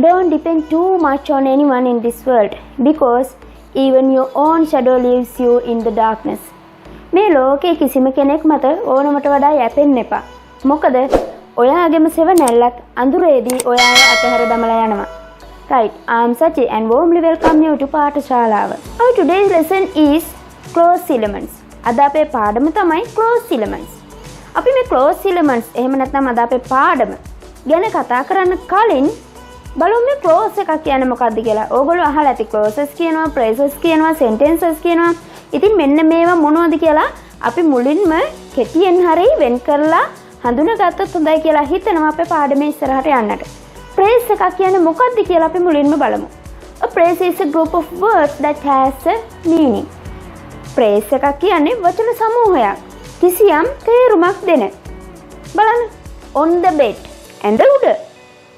Don't depend too much on anyone in this world because even your own shadow leaves you in the darkness. මේ ලෝකේ කිසිම කෙනෙක් මත ඕනමට වඩා යැපෙන්න එපා. මොකද ඔයාගේම සෙවණැල්ලක් අඳුරේදී ඔයාව අතහැර දමලා යනවා. Right, I am Sachi and warmly welcome you to පාඨශාලාව. Our today's lesson is close elements. අද අපේ පාඩම තමයි close elements. අපි මේ close elements එහෙම නැත්නම් අද අපේ පාඩම ගැන කතා කරන්න කලින් බලමු මේ close එකක් කියන්නේ මොකක්ද කියලා. ඕගොල්ලෝ අහලා ඇති clauses කියනවා, phrases කියනවා, sentences කියනවා. ඉතින් මෙන්න මේවා මොනවද කියලා අපි මුලින්ම කෙටියෙන් හරි වෙන් කරලා හඳුනාගත්තොත් හොඳයි කියලා හිතනවා අපේ පාඩමේ ඉස්සරහට යන්නට. Phrase එකක් කියන්නේ මොකක්ද කියලා අපි මුලින්ම බලමු. A phrase is a group of words that has a meaning. Phrase එකක් කියන්නේ වචන සමූහයක්. කිසියම් තේරුමක් දෙන. බලන්න. On the bed. ඇඳ උඩ.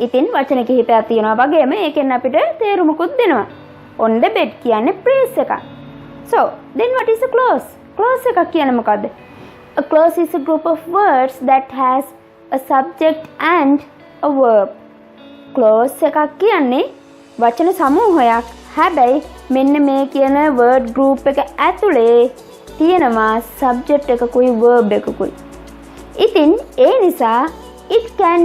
ඉතින් වචන කිහිපයක් තියෙනවා වගේම ඒකෙන් අපිට තේරුමකුත් දෙනවා. On the bed කියන්නේ phrase එකක්. So, then what is a clause? Clause එකක් කියන්නේ මොකද්ද? A clause is a group of words that has a subject and a verb. Clause එකක් කියන්නේ වචන සමූහයක්. හැබැයි මෙන්න මේ කියන word group එක ඇතුලේ තියෙනවා subject එකකුයි verb එකකුයි. ඉතින් ඒ නිසා it can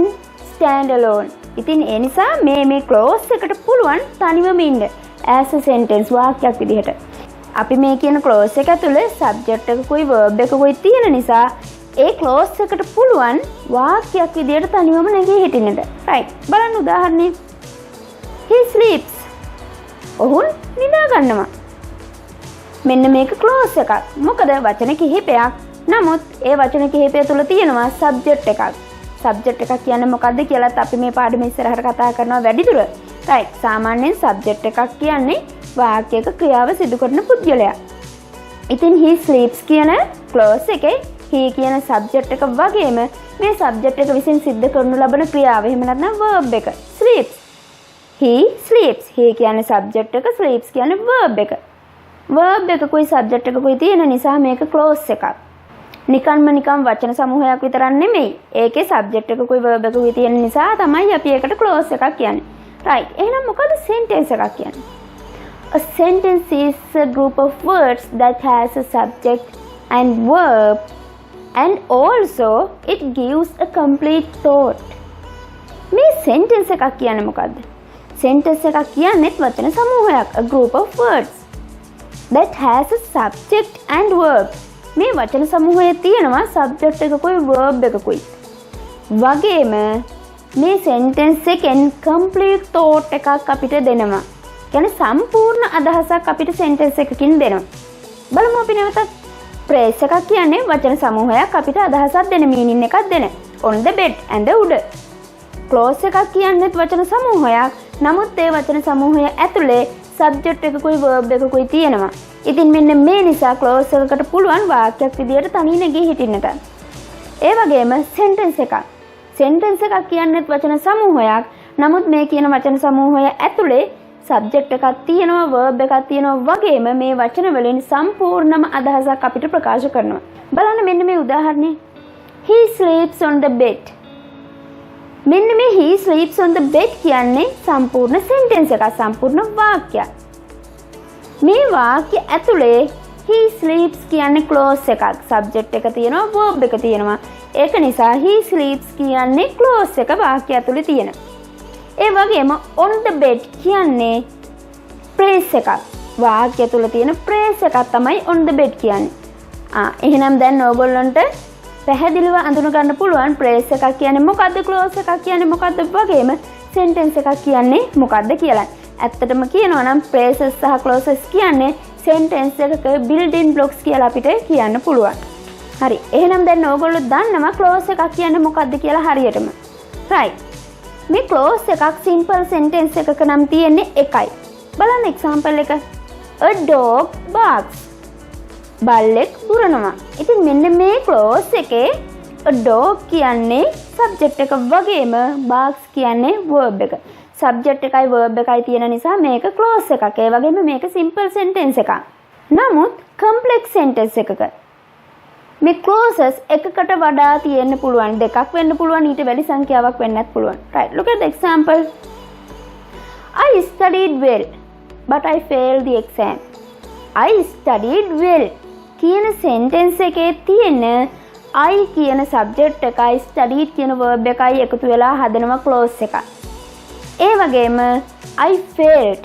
stand alone. ඉතින් ඒ නිසා මේ clause එකට පුළුවන් තනිවම ඉන්න as a sentence වාක්‍යයක් විදිහට. අපි මේ කියන clause එක ඇතුලේ subject එකකුයි verb එකකුයි තියෙන නිසා ඒ clause එකට පුළුවන් වාක්‍යයක් විදිහට තනිවම නැගී හිටින්නට. right. බලන්න උදාහරණේ. He sleeps. ඔහු නිදා ගන්නවා. මෙන්න මේක clause එකක්. මොකද වචන කිහිපයක්. නමුත් ඒ වචන කිහිපය තුල තියෙනවා subject එකක්. subject එකක් කියන්නේ මොකද්ද කියලාත් අපි මේ පාඩම ඉස්සරහට කතා කරනවා වැඩිදුර. right. සාමාන්‍යයෙන් subject එකක් කියන්නේ වාක්‍යයක ක්‍රියාව සිදු කරන පුද්ගලයා. ඉතින් he sleeps කියන clause එකේ he කියන subject එක වගේම මේ subject එක විසින් සිද්ධ කරනු ලබන ක්‍රියාව එහෙම නැත්නම් verb එක sleeps. he sleeps. he කියන්නේ subject එක, sleeps කියන්නේ verb එක. verb එකකුයි subject එකකුයි තියෙන නිසා මේක clause එකක්. නිකන් වචන සමූහයක් විතරක් නෙමෙයි. ඒකේ subject එකකුයි verb එකකුයි තියෙන නිසා තමයි අපි ඒකට clause එකක් කියන්නේ. right. එහෙනම් මොකද sentence එකක් කියන්නේ? A sentence is a group of words that has a subject and verb and also it gives a complete thought. මේ sentence එකක් කියන්නේ මොකද්ද? sentence එකක් කියන්නේ වචන සමූහයක්, a group of words that has a subject and verb. මේ වචන සමූහයේ තියෙනවා subject එකකුයි verb එකකුයි. වගේම මේ sentence එකෙන් complete thought එකක් අපිට දෙනවා. කියන්නේ සම්පූර්ණ අදහසක් අපිට sentence එකකින් දෙනවා. බලමු අපි නැවතත්. phrase එකක් කියන්නේ වචන සමූහයක් අපිට අදහසක් දෙන meaning එකක් දෙන. on the bed ඇඳ උඩ. clause එකක් කියන්නේ වචන සමූහයක්. නමුත් ඒ වචන සමූහය ඇතුලේ subject එකකුයි verb එකකුයි තියෙනවා. ඉතින් මෙන්න මේ නිසා clause එකකට පුළුවන් වාක්‍යයක් විදියට තනිය නැගී හිටින්නට. ඒ වගේම sentence එකක්. sentence එකක් කියන්නේ වචන සමූහයක්. නමුත් මේ කියන වචන සමූහය ඇතුලේ subject එකක් තියෙනවා, verb එකක් තියෙනවා වගේම මේ වචන වලින් සම්පූර්ණම අදහසක් අපිට ප්‍රකාශ කරනවා. බලන්න මෙන්න මේ උදාහරණේ. He sleeps on the bed. මෙන්න මේ he sleeps on the bed කියන්නේ සම්පූර්ණ sentence එකක්, සම්පූර්ණ වාක්‍යයක්. මේ වාක්‍ය ඇතුලේ he sleeps කියන්නේ clause එකක්. subject එක තියෙනවා, verb එක තියෙනවා. ඒක නිසා he sleeps කියන්නේ clause එක වාක්‍ය ඇතුලේ තියෙනවා. ඒ වගේම on the bed කියන්නේ phrase එකක්. වාක්‍ය තුල තියෙන phrase එකක් තමයි on the bed කියන්නේ. එහෙනම් දැන් ඕගොල්ලන්ට පැහැදිලිව අඳුන ගන්න පුළුවන් phrase එකක් කියන්නේ මොකද්ද, clause එකක් කියන්නේ මොකද්ද වගේම sentence එකක් කියන්නේ මොකද්ද කියලා. ඇත්තටම කියනවා නම් phrases සහ clauses කියන්නේ sentence එකක building blocks කියලා අපිට කියන්න පුළුවන්. හරි. එහෙනම් දැන් ඕගොල්ලෝ දන්නවා clause එකක් කියන්නේ මොකද්ද කියලා හරියටම. right. මේ clause එකක් simple sentence එකක නම් තියෙන්නේ එකයි. බලන්න example එක. A dog barks. බල්ලෙක් දුරනවා. ඉතින් මෙන්න මේ clause එකේ a dog කියන්නේ subject එක වගේම barks කියන්නේ verb එක. subject එකයි verb එකයි තියෙන නිසා මේක clause එකක්. ඒ වගේම මේක simple sentence එකක්. නමුත් complex sentence එකක මේ clauses එකකට වඩා තියෙන්න පුළුවන්, දෙකක් වෙන්න පුළුවන්, ඊට වැඩි සංඛ්‍යාවක් වෙන්නත් පුළුවන්. right. look at the example. I studied well, but I failed the exam. I studied well කියන sentence එකේ තියෙන I කියන subject එකයි studied කියන verb එකයි එකතු වෙලා හදනවා clause එකක්. ඒ වගේම I failed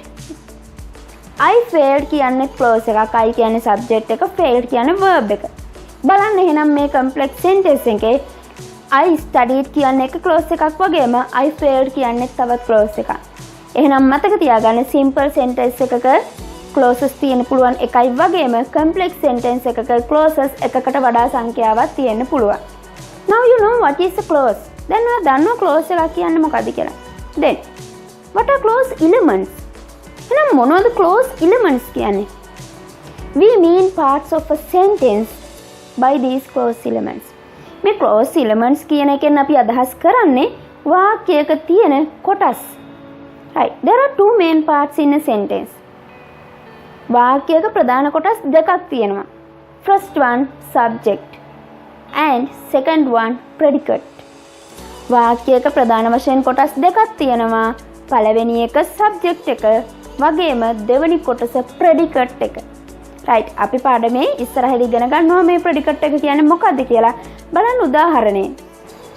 කියන්නේ clause එකක්. I කියන්නේ subject එක, failed කියන්නේ verb එක. බලන්න එහෙනම් මේ complex sentence එකේ I studied කියන්නේ එක clause එකක් වගේම I failed කියන්නේ තවත් clause එකක්. එහෙනම් මතක තියාගන්න simple sentence එකක clauses තියෙන්න පුළුවන් එකයි වගේම complex sentence එකක clauses එකකට වඩා සංඛ්‍යාවක් තියෙන්න පුළුවන්. Now you know what is a clause. දැන් ඔයා දන්නවා clause එකක් කියන්නේ මොකක්ද කියලා. Then what are clause elements? එහෙනම් මොනවද clause elements කියන්නේ? We mean parts of a sentence by these clause elements. මේ clause elements කියන එකෙන් අපි අදහස් කරන්නේ වාක්‍යයක තියෙන කොටස්. Right. There are two main parts in a sentence. වාක්‍යයක ප්‍රධාන කොටස් දෙකක් තියෙනවා. First one subject and second one predicate. වාක්‍යයක ප්‍රධාන වශයෙන් කොටස් දෙකක් තියෙනවා. පළවෙනි එක subject එක වගේම දෙවෙනි කොටස predicate එක. Right. අපි පාඩමේ ඉස්සරහදී ඉගෙන ගන්නවා මේ predicate එක කියන්නේ මොකක්ද කියලා. බලන්න උදාහරණේ.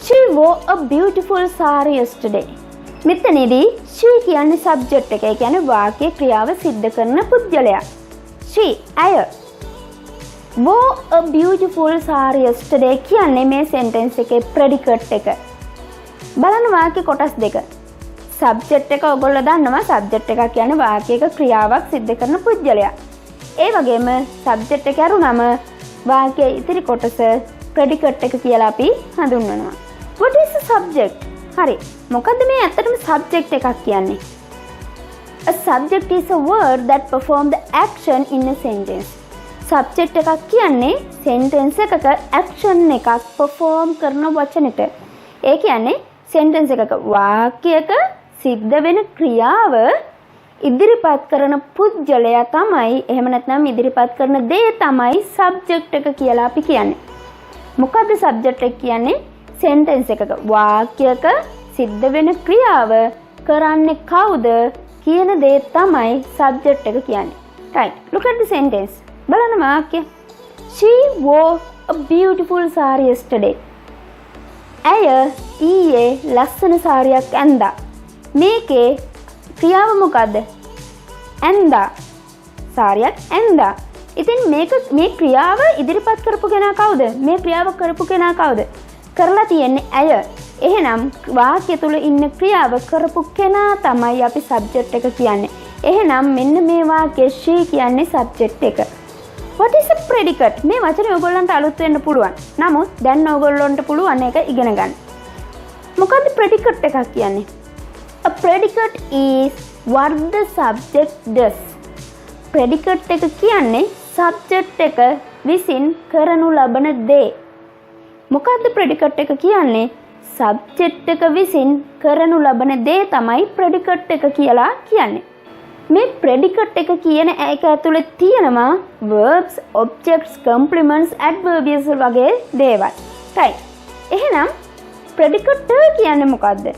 She wore a beautiful saree yesterday. මෙතනදී she කියන්නේ subject එක. ඒ කියන්නේ වාක්‍ය ක්‍රියාව සිද්ධ කරන පුද්ගලයා. She අය wore a beautiful saree yesterday කියන්නේ මේ sentence එකේ predicate එක. බලන්න වාක්‍ය කොටස් දෙක. subject එක ඔයගොල්ලෝ දන්නවා subject එක කියන්නේ වාක්‍යයක ක්‍රියාවක් සිද්ධ කරන පුද්ගලයා. ඒ වගේම subject එක අරුණම වාක්‍යයේ ඉතිරි කොටස predicate එක කියලා අපි හඳුන්වනවා. What is the subject? හරි. මොකද්ද මේ ඇත්තටම subject එකක් කියන්නේ? A subject is a word that perform the action in a sentence. Subject එකක් කියන්නේ sentence එකක action එකක් perform කරන වචනෙට. ඒ කියන්නේ sentence එකක වාක්‍යයක සිද්ධ වෙන ක්‍රියාව ඉදිරිපත් කරන පුද්ගලයා තමයි, එහෙම නැත්නම් ඉදිරිපත් කරන දේ තමයි subject එක කියලා අපි කියන්නේ. මොකද්ද subject එක කියන්නේ? sentence එකක වාක්‍යයක සිද්ධ වෙන ක්‍රියාව කරන්නේ කවුද කියන දේ තමයි subject එක කියන්නේ. Right. Look at the sentence. බලන්න වාක්‍ය. She wore a beautiful saree yesterday. ඇය ඊයේ ලස්සන සාරියක් ඇන්දා. මේකේ ක්‍රියාව මොකද්ද? ඇන්දා. සාරියක් ඇන්දා. ඉතින් මේ ක්‍රියාව ඉදිරිපත් කරපු කෙනා කවුද? මේ ක්‍රියාව කරපු කෙනා කවුද? කරලා තියෙන්නේ ඇය. එහෙනම් වාක්‍ය තුල ඉන්න ක්‍රියාව කරපු කෙනා තමයි අපි subject එක කියන්නේ. එහෙනම් මෙන්න මේ වාක්‍යයේ she කියන්නේ subject එක. What is a predicate? මේ වචනේ ඔයගොල්ලන්ට අලුත් වෙන්න පුළුවන්. නමුත් දැන් ඔයගොල්ලන්ට පුළුවන් ඒක ඉගෙන ගන්න. මොකද්ද predicate එකක් කියන්නේ? A predicate is what the subject does. predicate එක කියන්නේ subject එක විසින් කරනු ලබන දේ. මොකද්ද predicate එක කියන්නේ? subject එක විසින් කරනු ලබන දේ තමයි predicate එක කියලා කියන්නේ. මේ predicate එක කියන එක ඇතුලේ තියෙනවා verbs, objects, complements, adverbials වගේ දේවල්. right. එහෙනම් predicate කියන්නේ මොකද්ද?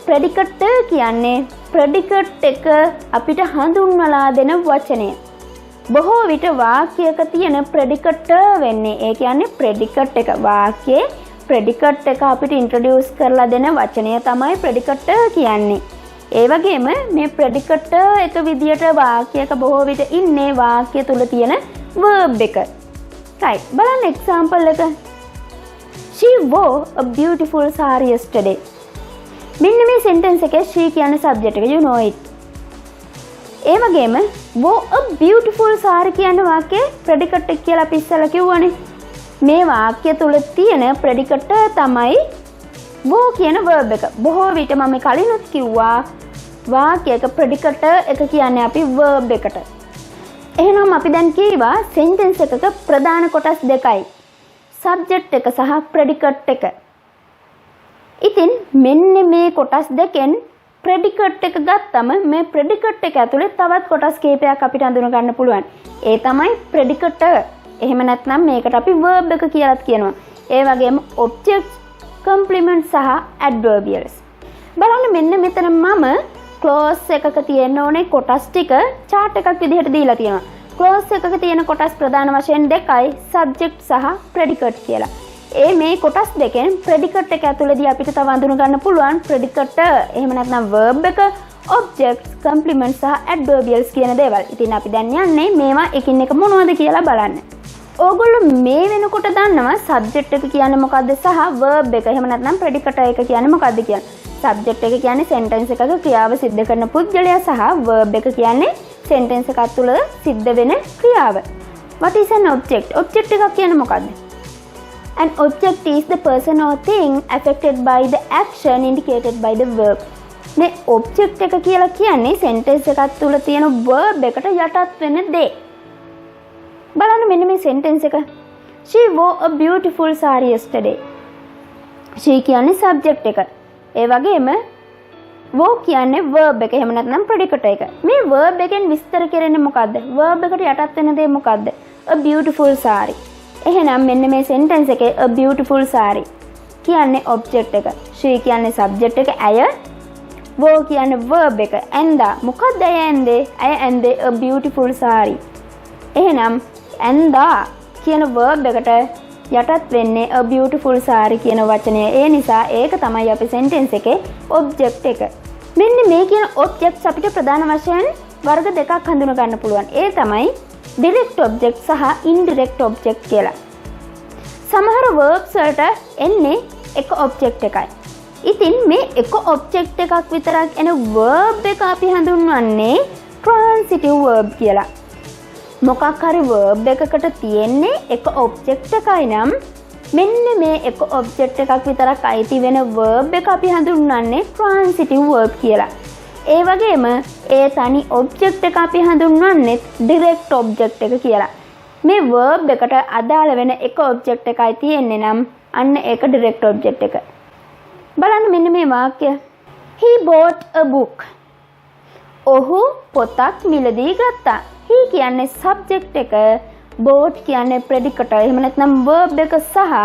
predicate කියන්නේ predicate එක අපිට හඳුන්වලා දෙන වචනය. බොහෝ විට වාක්‍යයක තියෙන predicate වෙන්නේ. ඒ කියන්නේ predicate එක වාක්‍යයේ predicate එක අපිට introduce කරලා දෙන වචනය තමයි predicate කියන්නේ. ඒ වගේම මේ predicate එක විදියට වාක්‍යයක බොහෝ විට ඉන්නේ වාක්‍ය තුල තියෙන verb එක. right. බලන්න example එක. She wore a beautiful saree yesterday. මෙන්න මේ sentence එකේ she කියන්නේ subject එක. You know it. ඒ වගේම wore a beautiful saree කියන වාක්‍යයේ predicate එක කියලා අපි ඉස්සෙල්ලා කිව්වනේ. මේ වාක්‍ය තුල තියෙන predicate තමයි wore කියන verb එක. බොහෝ විට මම කලිනුත් කිව්වා වාක්‍යයක predicate එක කියන්නේ අපි verb එකට. එහෙනම් අපි දැන් කියවා sentence එකක ප්‍රධාන කොටස් දෙකයි. subject එක සහ predicate එක. ඉතින් මෙන්න මේ කොටස් දෙකෙන් predicate එක ගත්තම මේ predicate එක ඇතුලේ තවත් කොටස් කීපයක් අපිට අඳුන ගන්න පුළුවන්. ඒ තමයි predicate. එහෙම නැත්නම් මේකට අපි verb එක කියලාත් කියනවා. ඒ වගේම objects, complements සහ adverbials. බලන්න මෙන්න මෙතන මම ක්ලෝස් එකක තියෙන්න ඕනේ කොටස් ටික chart එකක් විදිහට දීලා තියෙනවා. ක්ලෝස් එකක තියෙන කොටස් ප්‍රධාන වශයෙන් දෙකයි subject සහ predicate කියලා. මේ කොටස් දෙකෙන් predicate එක ඇතුළේදී අපිට තව අඳුන ගන්න පුළුවන් predicate එහෙම නැත්නම් verb එක, objects, complements සහ adverbials කියන දේවල්. ඉතින් අපි දැන් යන්නේ මේවා එකින් එක මොනවද කියලා බලන්න. ඕගොල්ලෝ මේ වෙනකොට දන්නවා subject එක කියන්නේ මොකද්ද සහ verb එක එහෙම නැත්නම් predicate එක කියන්නේ මොකද්ද කියලා. subject එක කියන්නේ sentence එකක ක්‍රියාව සිද්ධ කරන පුද්ගලයා සහ verb එක කියන්නේ sentence එකක් තුළ සිද්ධ වෙන ක්‍රියාව. What is an object? object එකක් කියන්නේ මොකද්ද? An object is the person or thing affected by the action indicated by the verb. මේ object එක කියලා කියන්නේ sentence එකක් තුළ තියෙන verb එකට යටත් වෙන දේ. බලන්න මෙන්න මේ sentence එක. She wore a beautiful saree yesterday. she කියන්නේ subject එක. ඒ වගේම wore කියන්නේ verb එක. එහෙම නැත්නම් predicate එක. මේ verb එකෙන් විස්තර කරන්නේ මොකද්ද? verb එකට යටත් වෙන දේ මොකද්ද? a beautiful saree. එහෙනම් මෙන්න මේ sentence එකේ a beautiful saree කියන්නේ object එක. she කියන්නේ subject එක. ඇය wore කියන්නේ verb එක. ඇඳා. මොකද්ද ඇය ඇඳේ? ඇය ඇඳේ a beautiful saree. එහෙනම් ඇඳා කියන verb එකට යටත් වෙන්නේ a beautiful saree කියන වචනය. ඒ නිසා ඒක තමයි අපේ sentence එකේ object එක. මෙන්න මේ කියන objects අපිට ප්‍රධාන වශයෙන් වර්ග දෙකක් හඳුනා ගන්න පුළුවන්. ඒ තමයි direct object සහ indirect object කියලා. සමහර verbs වලට එන්නේ එක object එකයි. ඉතින් මේ එක object එකක් විතරක් එන verb එක අපි හඳුන්වන්නේ transitive verb කියලා. මොකක් හරි verb එකකට තියෙන්නේ එක object එකයි නම් මෙන්න මේ එක object එකක් විතරක් අයිති වෙන verb එක අපි හඳුන්වන්නේ transitive verb කියලා. ඒ වගේම ඒ තනි object එක අපි හඳුන්වන්නේ direct object එක කියලා. මේ verb එකට අදාළ වෙන එක object එකයි තියෙන්නේ නම් අන්න ඒක direct object එක. බලන්න මෙන්න මේ වාක්‍ය. He bought a book. ඔහු පොතක් මිලදී ගත්තා. he කියන්නේ subject එක, bought කියන්නේ predicate. එහෙම නැත්නම් verb එක සහ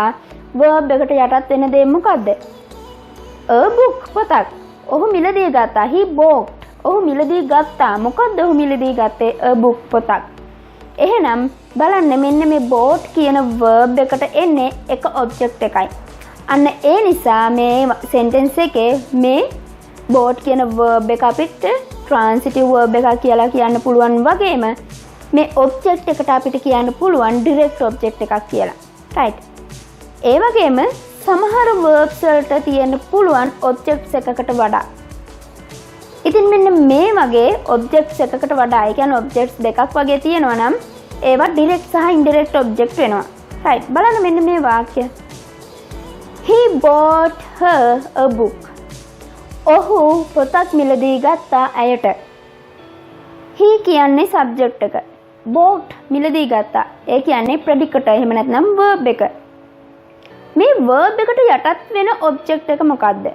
verb එකට යටත් වෙන දේ මොකද්ද? a book පොතක්. ඔහු මිලදී ගත්තා. he bought. ඔහු මිලදී ගත්තා. මොකද්ද ඔහු මිලදී ගත්තේ? a book පොතක්. එහෙනම් බලන්න මෙන්න මේ bought කියන verb එකට එන්නේ එක object එකයි. අන්න ඒ නිසා මේ sentence එකේ මේ bought කියන verb එක අපිට transitive verb එකක් කියලා කියන්න පුළුවන් වගේම මේ object එකට අපිට කියන්න පුළුවන් direct object එකක් කියලා. right. ඒ වගේම සමහර verbs වලට තියෙන්න පුළුවන් objects එකකට වඩා. ඉතින් මෙන්න මේ වගේ objects එකකට වඩා, ඒ කියන්නේ objects දෙකක් වගේ තියෙනවා නම් ඒවා direct සහ indirect object වෙනවා. right. බලන්න මෙන්න මේ වාක්‍ය. He bought her a book. ඔහු පොතක් මිලදී ගත්තා ඇයට. he කියන්නේ subject එක. bought මිලදී ගත්තා. ඒ කියන්නේ predicate එහෙම නැත්නම් verb එක. මේ verb එකට යටත් වෙන object එක මොකද්ද?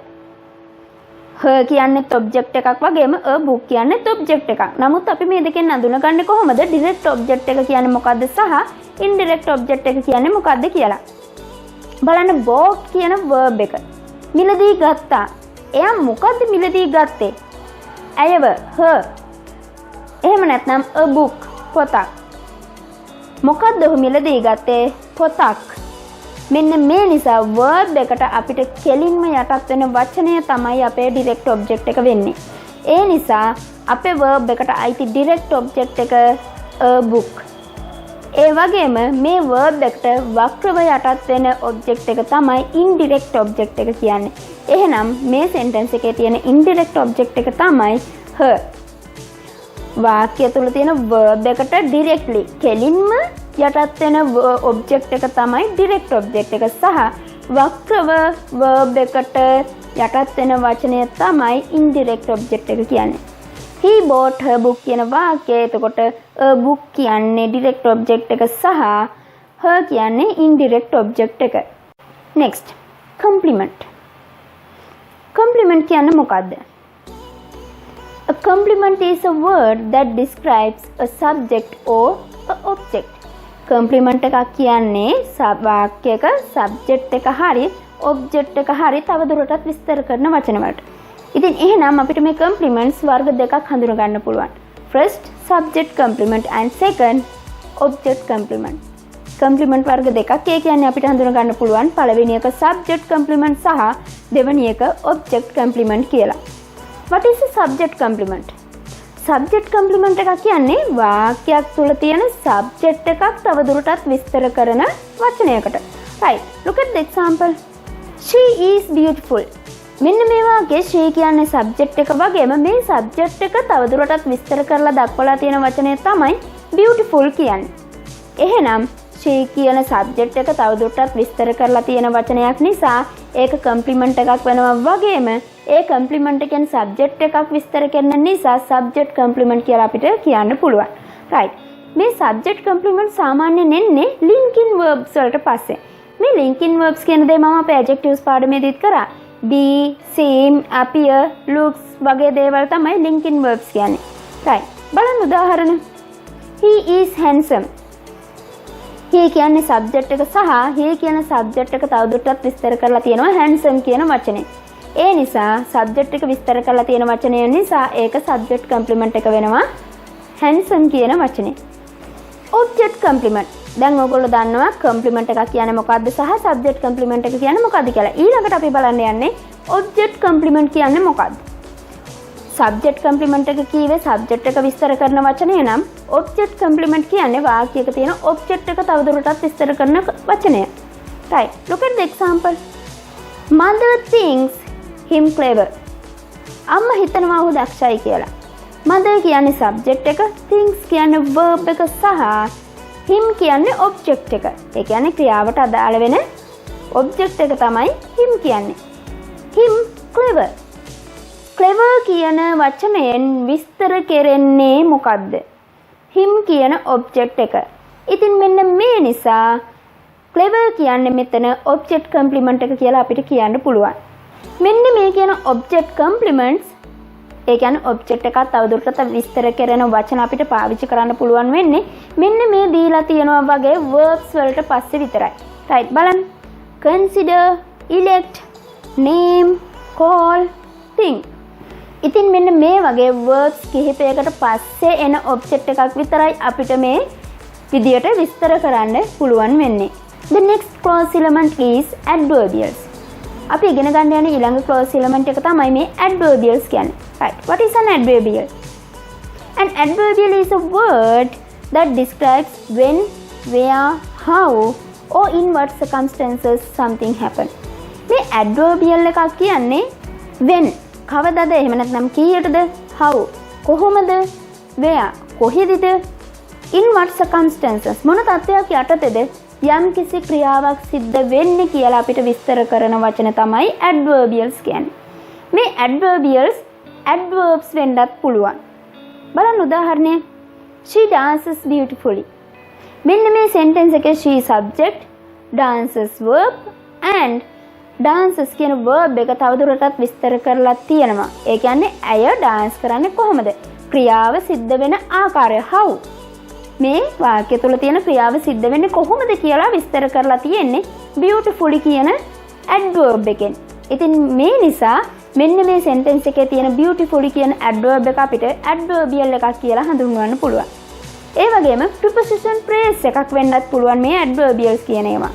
her කියන්නේත් object එකක් වගේම a book කියන්නේත් object එකක්. නමුත් අපි මේ දෙකෙන් අඳුනගන්නේ කොහොමද? direct object එක කියන්නේ මොකද්ද සහ indirect object එක කියන්නේ මොකද්ද කියලා. බලන්න bought කියන verb එක. මිලදී ගත්තා. එයා මොකද්ද මිලදී ගත්තේ? ඇයව, her. එහෙම නැත්නම් a book පොතක්. මොකද්ද ඔහු මිලදී ගත්තේ? පොතක්. මෙන්න මේ නිසා verb එකට අපිට කෙලින්ම යටත් වෙන වචනය තමයි අපේ direct object එක වෙන්නේ. ඒ නිසා අපේ verb එකට අයිති direct object එක a book. ඒ වගේම මේ verb එකට වක්‍රව යටත් වෙන object එක තමයි indirect object එක කියන්නේ. එහෙනම් මේ sentence එකේ තියෙන indirect object එක තමයි her. වාක්‍ය තුල තියෙන verb එකට directly කෙලින්ම යටත් වෙන object එක තමයි direct object එක සහ වක්‍රව verb එකට යටත් වෙන වචනය තමයි indirect object එක කියන්නේ. He bought her book කියන වාක්‍යය එතකොට a book කියන්නේ direct object එක සහ her කියන්නේ indirect object එක. next complement. complement කියන්නේ මොකද්ද? A complement is a word that describes a subject or a object. complement එකක් කියන්නේ වාක්‍යයක subject එක හරි object එක හරි තව දුරටත් විස්තර කරන වචන වලට. ඉතින් එහෙනම් අපිට මේ complements වර්ග දෙකක් හඳුනා ගන්න පුළුවන්. First subject complement and second object complement. complement වර්ග දෙකක් ඒ කියන්නේ අපිට හඳුනා ගන්න පුළුවන් පළවෙනි එක subject complement සහ දෙවෙනි එක object complement කියලා. What is a subject complement? subject complement එකක් කියන්නේ වාක්‍යයක් තුල තියෙන subject එකක් තවදුරටත් විස්තර කරන වචනයකට. Right. Look at the example. She is beautiful. මෙන්න මේ වාක්‍යයේ she කියන්නේ subject එක වගේම මේ subject එක තවදුරටත් විස්තර කරලා දක්වලා තියෙන වචනය තමයි beautiful කියන්නේ. එහෙනම් she කියන subject එක තවදුරටත් විස්තර කරලා තියෙන වචනයක් නිසා ඒක complement එකක් වෙනවා වගේම ඒ complement එකෙන් subject එකක් විස්තර කරන නිසා subject complement කියලා අපිට කියන්න පුළුවන්. right. මේ subject complement සාමාන්‍යයෙන් එන්නේ linking verbs වලට පස්සේ. මේ linking verbs කියන දේ මම අපේ adjectives පාඩමේදීත් කරා. be, seem, appear, looks වගේ දේවල් තමයි linking verbs කියන්නේ. right. බලන්න උදාහරණ. He is handsome. he කියන්නේ subject එක සහ he කියන subject එක තවදුරටත් විස්තර කරලා තියෙනවා handsome කියන වචනේ. ඒ නිසා subject එක විස්තර කරලා තියෙන වචනය නිසා ඒක subject complement එක වෙනවා handsome කියන වචනේ. object complement. දැන් ඔයගොල්ලෝ දන්නවා complement එකක් කියන්නේ මොකක්ද සහ subject complement එක කියන්නේ මොකක්ද කියලා. ඊළඟට අපි බලන්න යන්නේ object complement කියන්නේ මොකක්ද? subject complement එක කීවේ subject එක විස්තර කරන වචනය නම් object complement කියන්නේ වාක්‍යයක තියෙන object එක තවදුරටත් විස්තර කරන වචනය. right. Look at the example. Mother thinks him clever. අම්මා හිතනවා ඔහු දක්ෂයි කියලා. mother කියන්නේ subject එක, thinks කියන්නේ verb එක සහ him කියන්නේ object එක. ඒ කියන්නේ ක්‍රියාවට අදාළ වෙන object එක තමයි him කියන්නේ. him clever. clever කියන වචනයෙන් විස්තර කෙරෙන්නේ මොකද්ද? him කියන object එක. ඉතින් මෙන්න මේ නිසා clever කියන්නේ මෙතන object complement එක කියලා අපිට කියන්න පුළුවන්. මෙන්න මේ කියන object complements ඒ කියන්නේ object එකක් තවදුරටත් විස්තර කරන වචන අපිට පාවිච්චි කරන්න පුළුවන් වෙන්නේ මෙන්න මේ දීලා තියෙනවා වගේ verbs වලට පස්සේ විතරයි. right. බලන්න. consider, elect, name, call, think. ඉතින් මෙන්න මේ වගේ verbs කිහිපයකට පස්සේ එන object එකක් විතරයි අපිට මේ විදියට විස්තර කරන්න පුළුවන් වෙන්නේ. The next clause element is adverbials. අපි ඉගෙන ගන්න යන ඊළඟ clause element එක තමයි මේ adverbials කියන්නේ. right. What is an adverbial? An adverbial is a word that describes when, where, how or in what circumstances something happen. මේ adverbial එකක් කියන්නේ when කවදද එහෙම නැත්නම් කීයටද, how කොහොමද, where කොහෙදද, in what circumstances මොන තත්ත්වයක් යටතේද යම් කිසි ක්‍රියාවක් සිද්ධ වෙන්නේ කියලා අපිට විස්තර කරන වචන තමයි adverbials කියන්නේ. මේ adverbials adverbs වෙන්නත් පුළුවන්. බලන්න උදාහරණය. She dances beautifully. මෙන්න මේ sentence එකේ she subject, dances verb and dances කියන verb එක තවදුරටත් විස්තර කරලා තියෙනවා. ඒ කියන්නේ ඇය dance කරන්නේ කොහොමද? ක්‍රියාව සිද්ධ වෙන ආකාරය how. මේ වාක්‍ය තුල තියෙන ක්‍රියාව සිද්ධ වෙන්නේ කොහොමද කියලා විස්තර කරලා තියෙන්නේ beautifully කියන adverb එකෙන්. ඉතින් මේ නිසා මෙන්න මේ sentence එකේ තියෙන beautifully කියන adverb එක අපිට adverbial එකක් කියලා හඳුන්වන්න පුළුවන්. ඒ වගේම preposition phrase එකක් වෙන්නත් පුළුවන් මේ adverbials කියන ඒවා.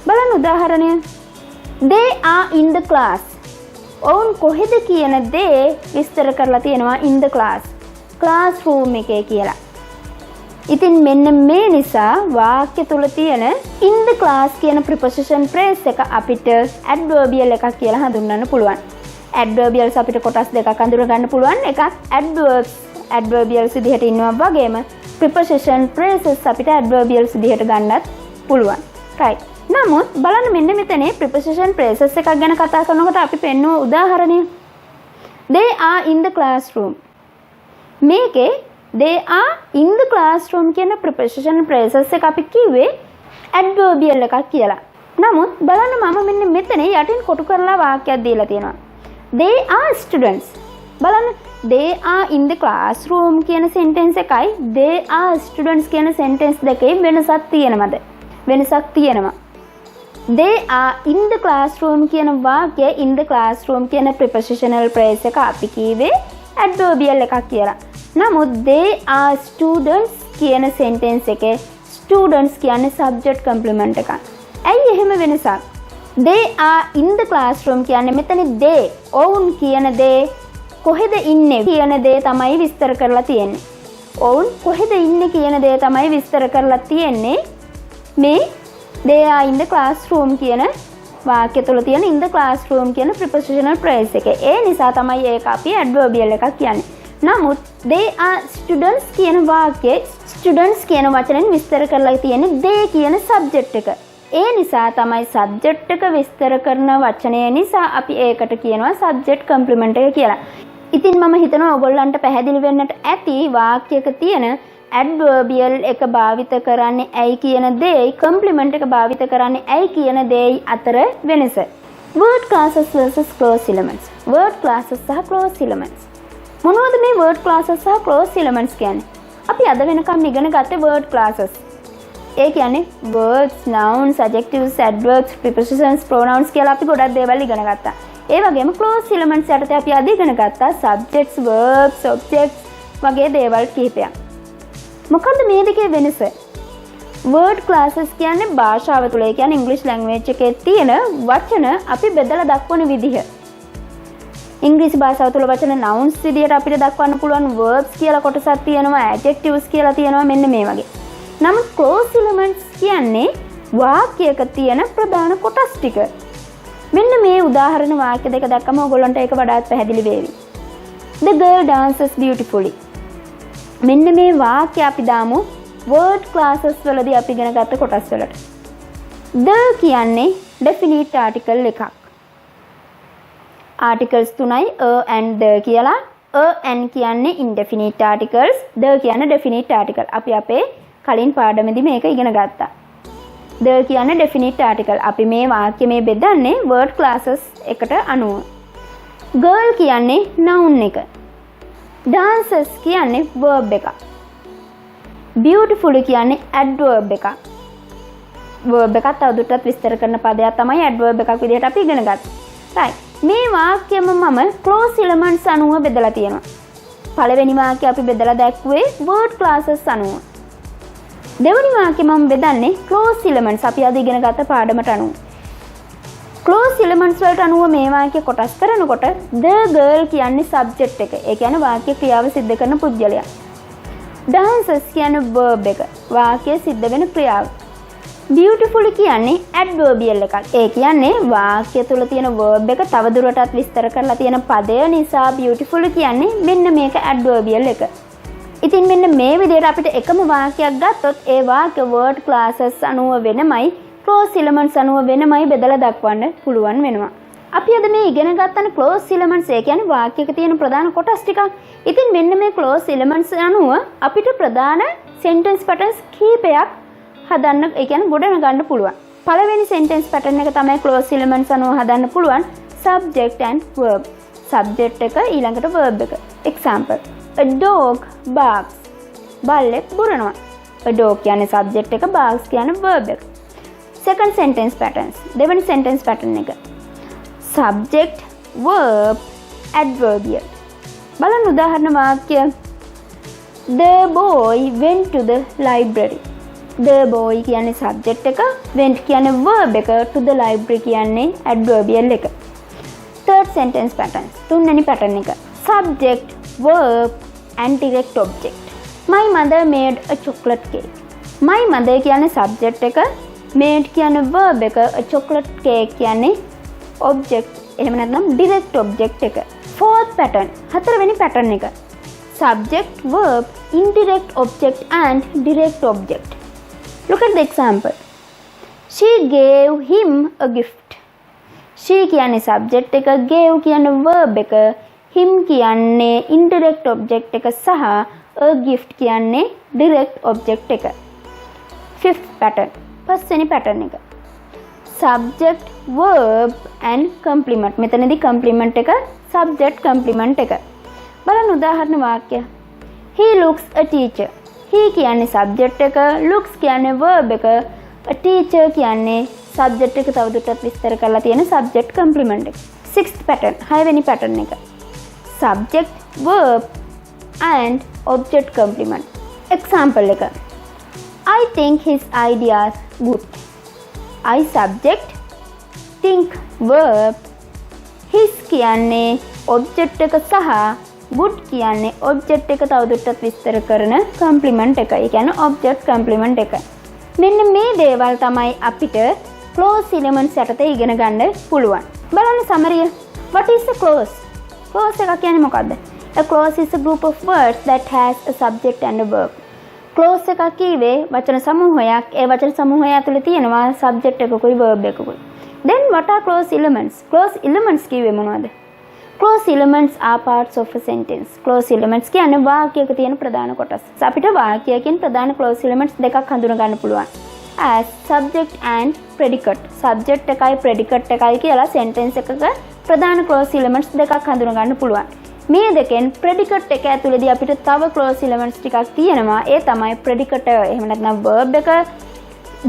බලන්න උදාහරණය. They are in the class. ඔවුන් කොහෙද කියන දේ විස්තර කරලා තියෙනවා in the class. classroom එකේ කියලා. ඉතින් මෙන්න මේ නිසා වාක්‍ය තුල තියෙන in the class කියන preposition phrase එක අපිට adverbial එකක් කියලා හඳුන්වන්න පුළුවන්. adverbials අපිට කොටස් දෙකක් අඳුර ගන්න පුළුවන්. එකක් adverbs adverbials විදිහට ඉන්නවා වගේම preposition phrases අපිට adverbials විදිහට ගන්නත් පුළුවන්. right. නමුත් බලන්න මෙන්න මෙතනේ preposition phrases එකක් ගැන කතා කරනකොට අපි පෙන්වන උදාහරණය. They are in the classroom. මේකේ they are in the classroom කියන preposition phrases එක අපි කිව්වේ adverbial එකක් කියලා. නමුත් බලන්න මම මෙන්න මෙතන යටින් කොටු කරලා වාක්‍යයක් දීලා තියෙනවා. They are students. බලන්න they are in the classroom කියන sentence එකයි they are students කියන sentence දෙකේ වෙනසක් තියෙනවද? වෙනසක් තියෙනවා. they are in the classroom කියන වාක්‍ය in the classroom කියන prepositional phrase එක අපි කීවේ adverbial එකක් කියලා. නමුත් they are students කියන sentence එකේ students කියන්නේ subject complement එකක්. ඇයි එහෙම වෙනසක්? they are in the classroom කියන්නේ මෙතන they ඔවුන් කියන දේ කොහෙද ඉන්නේ කියන දේ තමයි විස්තර කරලා තියෙන්නේ. ඔවුන් කොහෙද ඉන්නේ කියන දේ තමයි විස්තර කරලා තියෙන්නේ මේ they are in the classroom කියන වාක්‍ය තුල තියෙන in the classroom කියන prepositional phrase එකේ. ඒ නිසා තමයි ඒක අපි adverbial එකක් කියන්නේ. නමුත් they are students කියන වාක්‍යයේ students කියන වචනෙන් විස්තර කරලා තියෙන්නේ they කියන subject එක. ඒ නිසා තමයි subject එක විස්තර කරන වචනය නිසා අපි ඒකට කියනවා subject complement එක කියලා. ඉතින් මම හිතනවා ඔයගොල්ලන්ට පැහැදිලි වෙන්නට ඇති වාක්‍යයක තියෙන adverbial එක භාවිත කරන්නේ ඇයි කියන දෙයි complement එක භාවිත කරන්නේ ඇයි කියන දෙයි අතර වෙනස. word classes versus clause elements. word classes සහ clause elements. මොනවද මේ word classes සහ clause elements කියන්නේ? අපි අද වෙනකම් ඉගෙන ගත්තේ word classes. ඒ කියන්නේ words, nouns, adjectives, adverbs, prepositions, pronouns කියලා අපි ගොඩක් දේවල් ඉගෙන ගත්තා. ඒ වගේම clause elements යටතේ අපි අද ඉගෙන ගත්තා subjects, verbs, objects වගේ දේවල් කිහිපයක්. මොකද්ද මේ දෙකේ වෙනස? word classes කියන්නේ භාෂාව තුළ ඒ කියන්නේ English language එකේ තියෙන වචන අපි බෙදලා දක්වන විදිහ. ඉංග්‍රීසි භාෂාව තුළ වචන nouns විදියට අපිට දක්වන්න පුළුවන් verbs කියලා කොටසක් තියෙනවා, adjectives කියලා තියෙනවා මෙන්න මේ වගේ. නමුත් clause elements කියන්නේ වාක්‍යයක තියෙන ප්‍රධාන කොටස් ටික. මෙන්න මේ උදාහරණ වාක්‍ය දෙක දැක්කම ඔයගොල්ලන්ට ඒක වඩාත් පැහැදිලි වෙවි. The girl dances beautifully. මෙන්න මේ වාක්‍ය අපි දාමු word classes වලදී අපි ඉගෙන ගත්ත කොටස් වලට. the කියන්නේ definite article එකක්. articles තුනයි a and the කියලා. a and කියන්නේ indefinite articles, the කියන්නේ definite article. අපි අපේ කලින් පාඩමේදී මේක ඉගෙන ගත්තා. the කියන්නේ definite article. අපි මේ වාක්‍ය මේ බෙදන්නේ word classes එකට අනුව. girl කියන්නේ noun එක. dances කියන්නේ verb එකක්. beautiful කියන්නේ adverb එකක්. verb එකක් තවදුරටත් විස්තර කරන පදයක් තමයි adverb එකක් විදිහට අපි ඉගෙන ගත්තේ. right. මේ වාක්‍යම මම clause elements අනුව බෙදලා තියෙනවා. පළවෙනි වාක්‍ය අපි බෙදලා දැක්ුවේ word classes අනුව. දෙවෙනි වාක්‍ය මම බෙදන්නේ clause elements අපි අද ඉගෙන ගත්ත පාඩමට අනුව. clause elements වලට අනුව මේ වාක්‍ය කොටස් කරනකොට the girl කියන්නේ subject එක. ඒ කියන්නේ වාක්‍ය ක්‍රියාව සිද්ධ කරන පුද්ගලයා. dances කියන්නේ verb එක. වාක්‍ය සිද්ධ වෙන ක්‍රියාව. beautiful කියන්නේ adverbial එකක්. ඒ කියන්නේ වාක්‍ය තුල තියෙන verb එක තවදුරටත් විස්තර කරලා තියෙන පදය නිසා beautiful කියන්නේ මෙන්න මේක adverbial එක. ඉතින් මෙන්න මේ විදිහට අපිට එකම වාක්‍යයක් ගත්තොත් ඒ වාක්‍ය word classes අනුව වෙනමයි clause elements අනුව වෙනමයි බෙදලා දක්වන්න පුළුවන් වෙනවා. අපි අද මේ ඉගෙන ගන්න clause elements ඒ කියන්නේ වාක්‍යයක තියෙන ප්‍රධාන කොටස් ටිකක්. ඉතින් මෙන්න මේ clause elements අනුව අපිට ප්‍රධාන sentence patterns කීපයක් හදන්න ඒ කියන්නේ ගොඩ ගන්න පුළුවන්. පළවෙනි sentence pattern එක තමයි clause elements අනුව හදන්න පුළුවන් subject and verb. subject එක ඊළඟට verb එක. example a dog barks. බල්ලෙක් බුරනවා. a dog කියන්නේ subject එක, barks කියන්නේ verb එක. second sentence patterns. දෙවෙනි sentence pattern එක. subject, verb, adverbial. බලන්න උදාහරණ වාක්‍ය. The boy went to the library. The boy කියන්නේ subject එක, went කියන්නේ verb එක, to the library කියන්නේ adverbial එක. third sentence patterns. තුන්වෙනි pattern එක. subject, verb and direct object. My mother made a chocolate cake. My mother කියන්නේ subject එක, made කියන්නේ verb එක, a chocolate cake කියන්නේ object. එහෙම නැත්නම් direct object එක. fourth pattern. හතරවෙනි pattern එක. subject, verb, indirect object and direct object. Look at the example. She gave him a gift. She කියන්නේ subject එක, gave කියන්නේ verb එක, him කියන්නේ indirect object එක සහ a gift කියන්නේ direct object එක. fifth pattern. පස්වෙනි pattern එක. subject, verb and complement. මෙතනදී complement එක subject complement එක. බලන්න උදාහරණ වාක්‍ය. He looks a teacher. He කියන්නේ subject එක, looks කියන්නේ verb එක, a teacher කියන්නේ subject එක තවදුරටත් විස්තර කරලා තියෙන subject complement එක. 6th pattern 6 වෙනි pattern එක. subject verb and object complement. example එක. I think his ideas good. I subject, think verb, his කියන්නේ object එක සහ good කියන්නේ object එක තවදුරටත් විස්තර කරන complement එක. ඒ කියන්නේ object complement එක. මෙන්න මේ දේවල් තමයි අපිට clause elements යටතේ ඉගෙන ගන්න පුළුවන්. බලන්න summary. What is a clause? clause එක කියන්නේ මොකද්ද? A clause is a group of words that has a subject and a verb. clause එකක් කියවේ වචන සමූහයක්. ඒ වචන සමූහය ඇතුලේ තියෙනවා subject එකකුයි verb එකකුයි. Then what are clause elements? clause elements කියවේ මොනවද? clause elements are parts of a sentence. clause elements කියන්නේ වාක්‍යයක තියෙන ප්‍රධාන කොටස්. අපිට වාක්‍යයකින් ප්‍රධාන clause elements දෙකක් හඳුනා ගන්න පුළුවන්. as subject and predicate. subject එකයි predicate එකයි කියලා sentence එකක ප්‍රධාන clause elements දෙකක් හඳුනා ගන්න පුළුවන්. මේ දෙකෙන් predicate එක ඇතුළේදී අපිට තව clause elements ටිකක් තියෙනවා. ඒ තමයි predicate එහෙම නැත්නම් verb එක,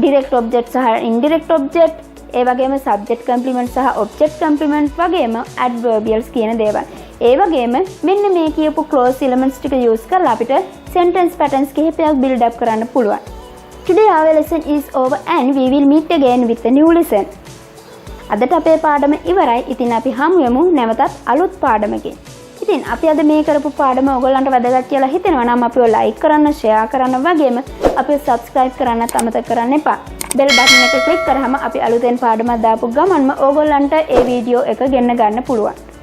direct object සහ indirect object, ඒ වගේම subject complement සහ object complement වගේම adverbials කියන දේවල්. ඒ වගේම මෙන්න මේ කියපු clause elements ටික use කරලා අපිට sentence patterns කිහිපයක් build up කරන්න පුළුවන්. Today our lesson is over and we will meet again with a new lesson. අදට අපේ පාඩම ඉවරයි. ඉතින් අපි හමු වෙමු නැවතත් අලුත් පාඩමකින්. ඉතින් අපි අද මේ කරපු පාඩම ඔයගොල්ලන්ට වැදගත් කියලා හිතෙනවා නම් අපිව like කරන්න, share කරන්න වගේම අපිව subscribe කරන්නත් අමතක කරන්න එපා. bell button එක click කරාම අපි අලුතෙන් පාඩමක් දාපු ගමන්ම ඔයගොල්ලන්ට ඒ වීඩියෝ එක ගෙන්න ගන්න පුළුවන්.